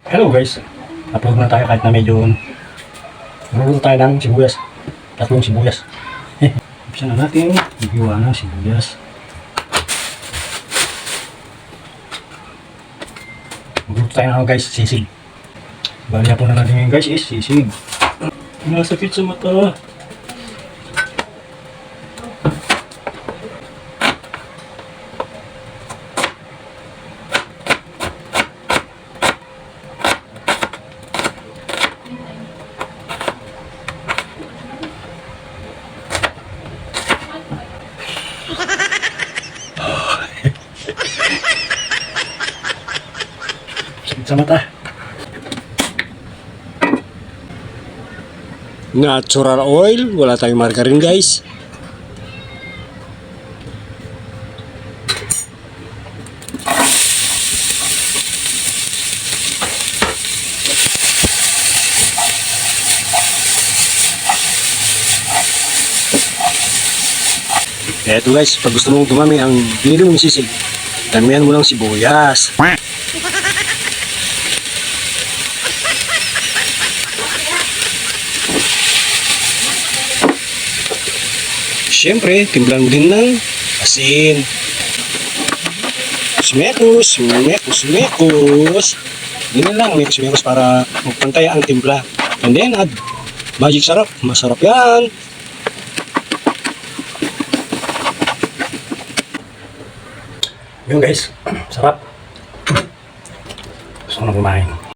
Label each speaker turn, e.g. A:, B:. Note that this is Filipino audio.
A: Hello guys, upload na tayo kahit na medyo magluluto tayo ng sibuyas. Tatlong sibuyas. Umpisa na natin maghiwa ng sibuyas. Magluto tayo ng guys, sisig. Bali po na natin ngayon guys is sisig. Nasakit sa mata. Sa mata.
B: Natural oil, wala tayong margarine guys. Eto guys, pag gusto mong dumami ang binili mong sisig, damihan mo ng sibuyas. Siyempre, timplan mo din ng asin. Mekos. Ganyan lang, mekos para magpantay ang timpla. And then add magic sarap. Masarap yan.
A: Yun guys, sarap. Gusto ko na kumain.